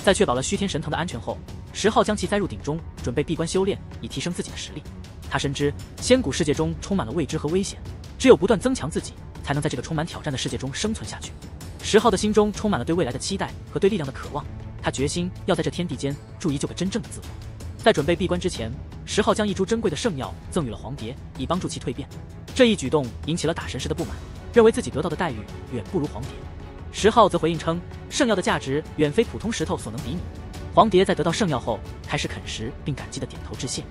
在确保了虚天神藤的安全后，10号将其栽入鼎中，准备闭关修炼，以提升自己的实力。他深知仙古世界中充满了未知和危险，只有不断增强自己，才能在这个充满挑战的世界中生存下去。10号的心中充满了对未来的期待和对力量的渴望，他决心要在这天地间铸一个真正的自我。在准备闭关之前，10号将一株珍贵的圣药赠予了黄蝶，以帮助其蜕变。这一举动引起了大神师的不满，认为自己得到的待遇远不如黄蝶。10号则回应称，圣药的价值远非普通石头所能比拟。黄蝶在得到圣药后，开始啃食，并感激地点头致谢。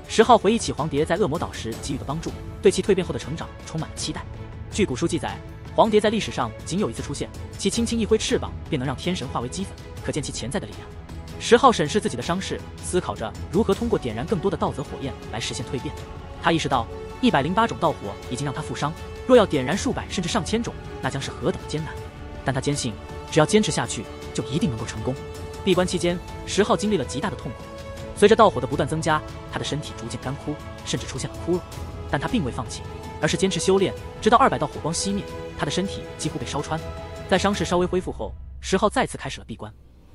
10号回忆起黄蝶在恶魔岛时给予的帮助，对其蜕变后的成长充满了期待。据古书记载，黄蝶在历史上仅有一次出现，其轻轻一挥翅膀便能让天神化为齑粉，可见其潜在的力量。10号审视自己的伤势，思考着如何通过点燃更多的道泽火焰来实现蜕变。他意识到108种道火已经让他负伤，若要点燃数百甚至上千种，那将是何等的艰难。但他坚信，只要坚持下去，就一定能够成功。闭关期间，10号经历了极大的痛苦。随着道火的不断增加，他的身体逐渐干枯，甚至出现了枯荣。但他并未放弃，而是坚持修炼，直到200道火光熄灭，他的身体几乎被烧穿。在伤势稍微恢复后，10号再次开始了闭关。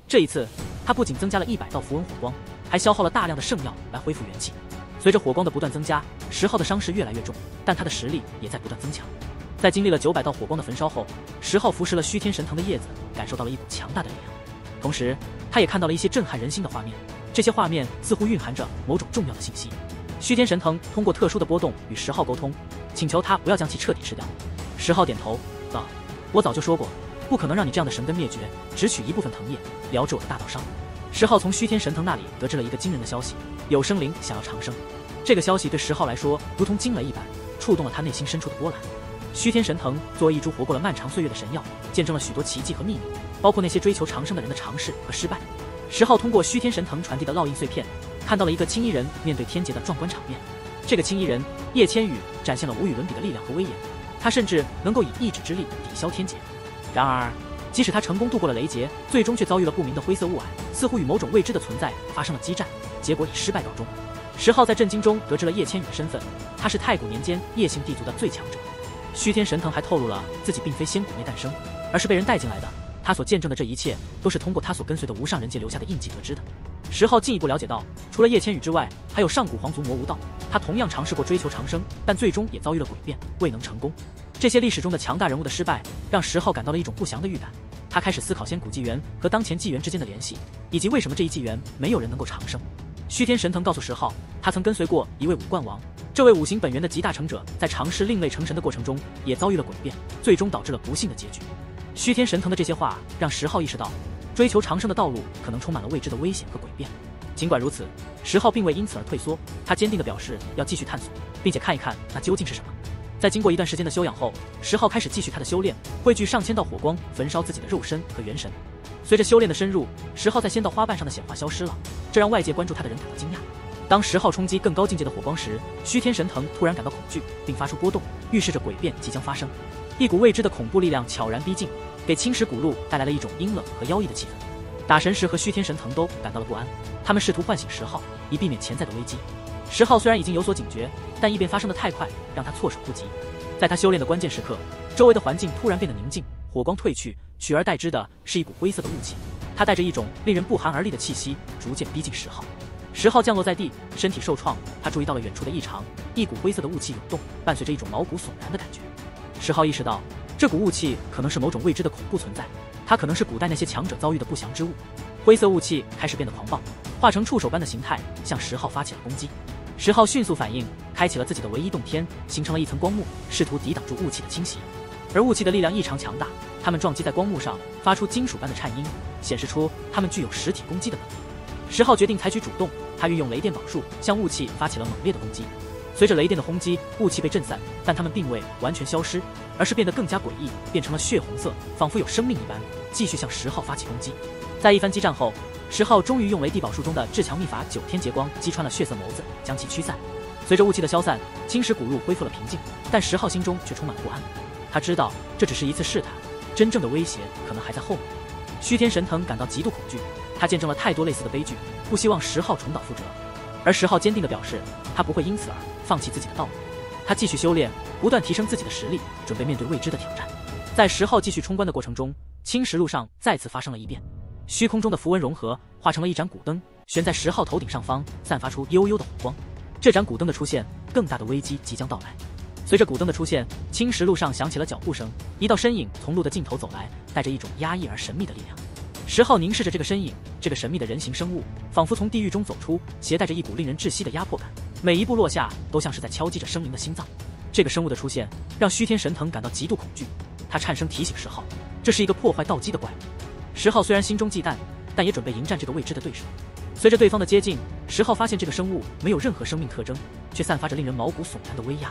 这一次，他不仅增加了100道符文火光，还消耗了大量的圣药来恢复元气。随着火光的不断增加，10号的伤势越来越重，但他的实力也在不断增强。在经历了900道火光的焚烧后，10号服食了虚天神藤的叶子，感受到了一股强大的力量。同时，他也看到了一些震撼人心的画面，这些画面似乎蕴含着某种重要的信息。虚天神藤通过特殊的波动与10号沟通，请求他不要将其彻底吃掉。10号点头道：“我早就说过，不可能让你这样的神根灭绝，只取一部分藤叶，疗治我的大道伤。”10号从虚天神藤那里得知了一个惊人的消息，有生灵想要长生。这个消息对10号来说如同惊雷一般，触动了他内心深处的波澜。虚天神藤作为一株活过了漫长岁月的神药，见证了许多奇迹和秘密，包括那些追求长生的人的尝试和失败。10号通过虚天神藤传递的烙印碎片，看到了一个青衣人面对天劫的壮观场面。这个青衣人叶千羽展现了无与伦比的力量和威严，他甚至能够以一指之力抵消天劫。然而，即使他成功度过了雷劫，最终却遭遇了不明的灰色雾霭，似乎与某种未知的存在发生了激战，结果以失败告终。10号在震惊中得知了叶千羽的身份，他是太古年间叶姓地族的最强者。虚天神藤还透露了自己并非仙古内诞生，而是被人带进来的。他所见证的这一切，都是通过他所跟随的无上人界留下的印记得知的。10号进一步了解到，除了叶千羽之外，还有上古皇族魔无道，他同样尝试过追求长生，但最终也遭遇了诡变，未能成功。这些历史中的强大人物的失败，让10号感到了一种不祥的预感。他开始思考仙古纪元和当前纪元之间的联系，以及为什么这一纪元没有人能够长生。虚天神藤告诉10号，他曾跟随过一位武冠王，这位五行本源的极大成者，在尝试另类成神的过程中，也遭遇了诡变，最终导致了不幸的结局。虚天神藤的这些话让10号意识到，追求长生的道路可能充满了未知的危险和诡变。尽管如此，10号并未因此而退缩，他坚定地表示要继续探索，并且看一看那究竟是什么。在经过一段时间的休养后，10号开始继续他的修炼，汇聚上千道火光，焚烧自己的肉身和元神。随着修炼的深入，10号在仙道花瓣上的显化消失了，这让外界关注他的人感到惊讶。当10号冲击更高境界的火光时，虚天神藤突然感到恐惧，并发出波动，预示着诡变即将发生。一股未知的恐怖力量悄然逼近，给青石古路带来了一种阴冷和妖异的气氛。打神石和虚天神藤都感到了不安，他们试图唤醒10号，以避免潜在的危机。10号虽然已经有所警觉，但异变发生的太快，让他措手不及。在他修炼的关键时刻，周围的环境突然变得宁静，火光退去，取而代之的是一股灰色的雾气，它带着一种令人不寒而栗的气息，逐渐逼近10号。10号降落在地，身体受创，他注意到了远处的异常，一股灰色的雾气涌动，伴随着一种毛骨悚然的感觉。10号意识到，这股雾气可能是某种未知的恐怖存在，它可能是古代那些强者遭遇的不祥之物。灰色雾气开始变得狂暴，化成触手般的形态，向10号发起了攻击。10号迅速反应，开启了自己的唯一洞天，形成了一层光幕，试图抵挡住雾气的侵袭。而雾气的力量异常强大，它们撞击在光幕上，发出金属般的颤音，显示出它们具有实体攻击的能力。10号决定采取主动，他运用雷电宝术向雾气发起了猛烈的攻击。随着雷电的轰击，雾气被震散，但它们并未完全消失，而是变得更加诡异，变成了血红色，仿佛有生命一般，继续向10号发起攻击。在一番激战后，10号终于用雷地宝术中的至强秘法9天劫光击穿了血色眸子，将其驱散。随着雾气的消散，青石古路恢复了平静，但10号心中却充满了不安。他知道这只是一次试探，真正的威胁可能还在后面。虚天神藤感到极度恐惧，他见证了太多类似的悲剧，不希望10号重蹈覆辙。而10号坚定地表示，他不会因此而放弃自己的道路。他继续修炼，不断提升自己的实力，准备面对未知的挑战。在10号继续冲关的过程中，青石路上再次发生了异变。虚空中的符文融合，化成了一盏古灯，悬在10号头顶上方，散发出幽幽的火光。这盏古灯的出现，更大的危机即将到来。随着古灯的出现，青石路上响起了脚步声，一道身影从路的尽头走来，带着一种压抑而神秘的力量。10号凝视着这个身影，这个神秘的人形生物，仿佛从地狱中走出，携带着一股令人窒息的压迫感，每一步落下都像是在敲击着生灵的心脏。这个生物的出现，让须天神藤感到极度恐惧，他颤声提醒10号，这是一个破坏道基的怪物。10号虽然心中忌惮，但也准备迎战这个未知的对手。随着对方的接近，10号发现这个生物没有任何生命特征，却散发着令人毛骨悚然的威压。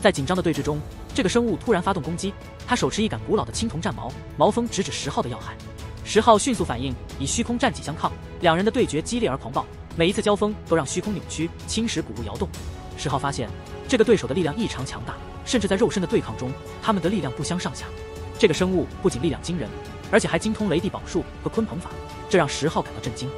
在紧张的对峙中，这个生物突然发动攻击，他手持一杆古老的青铜战矛，矛锋直指10号的要害。10号迅速反应，以虚空战戟相抗，两人的对决激烈而狂暴，每一次交锋都让虚空扭曲，青石古路摇动。10号发现这个对手的力量异常强大，甚至在肉身的对抗中，他们的力量不相上下。这个生物不仅力量惊人，而且还精通雷地宝术和鲲鹏法，这让10号感到震惊。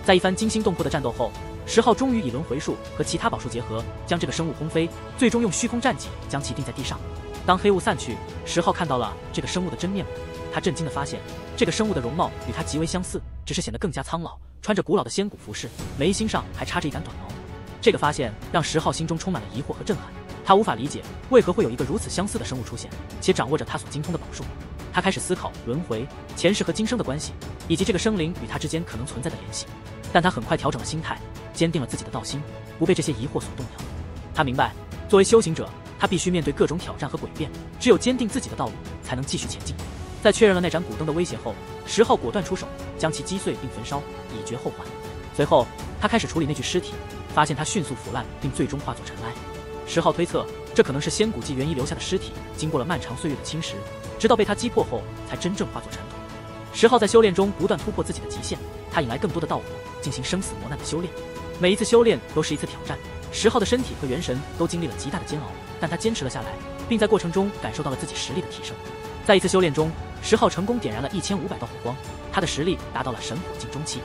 在一番惊心动魄的战斗后，10号终于以轮回术和其他宝术结合，将这个生物轰飞，最终用虚空战戟将其钉在地上。当黑雾散去，10号看到了这个生物的真面目，他震惊地发现，这个生物的容貌与他极为相似，只是显得更加苍老，穿着古老的仙骨服饰，眉心上还插着一杆短矛。这个发现让10号心中充满了疑惑和震撼，他无法理解为何会有一个如此相似的生物出现，且掌握着他所精通的宝术。他开始思考轮回、前世和今生的关系，以及这个生灵与他之间可能存在的联系。但他很快调整了心态，坚定了自己的道心，不被这些疑惑所动摇。他明白，作为修行者，他必须面对各种挑战和诡辩，只有坚定自己的道路，才能继续前进。在确认了那盏古灯的威胁后，10号果断出手，将其击碎并焚烧，以绝后患。随后，他开始处理那具尸体，发现它迅速腐烂，并最终化作尘埃。10号推测，这可能是仙古纪元遗留下的尸体，经过了漫长岁月的侵蚀，直到被他击破后，才真正化作尘土。10号在修炼中不断突破自己的极限，他引来更多的道火，进行生死磨难的修炼。每一次修炼都是一次挑战，10号的身体和元神都经历了极大的煎熬，但他坚持了下来，并在过程中感受到了自己实力的提升。在一次修炼中，10号成功点燃了1500道火光，他的实力达到了神火境中期。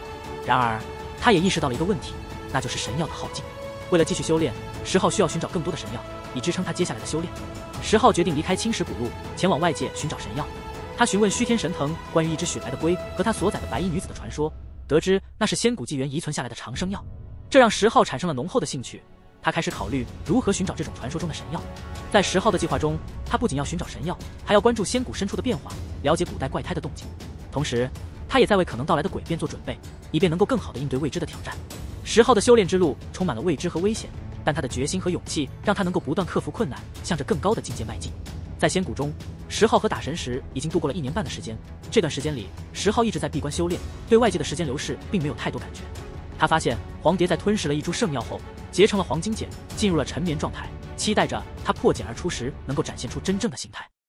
然而，他也意识到了一个问题，那就是神药的耗尽。为了继续修炼，10号需要寻找更多的神药，以支撑他接下来的修炼。10号决定离开青石古路，前往外界寻找神药。他询问须天神藤关于一只雪白的龟和他所载的白衣女子的传说，得知那是仙古纪元遗存下来的长生药，这让10号产生了浓厚的兴趣。他开始考虑如何寻找这种传说中的神药。在10号的计划中，他不仅要寻找神药，还要关注仙谷深处的变化，了解古代怪胎的动静。同时，他也在为可能到来的诡辩做准备，以便能够更好地应对未知的挑战。10号的修炼之路充满了未知和危险，但他的决心和勇气让他能够不断克服困难，向着更高的境界迈进。在仙谷中，10号和打神石已经度过了1年半的时间。这段时间里，10号一直在闭关修炼，对外界的时间流逝并没有太多感觉。他发现黄蝶在吞噬了一株圣药后，结成了黄金茧，进入了沉眠状态，期待着他破茧而出时能够展现出真正的形态。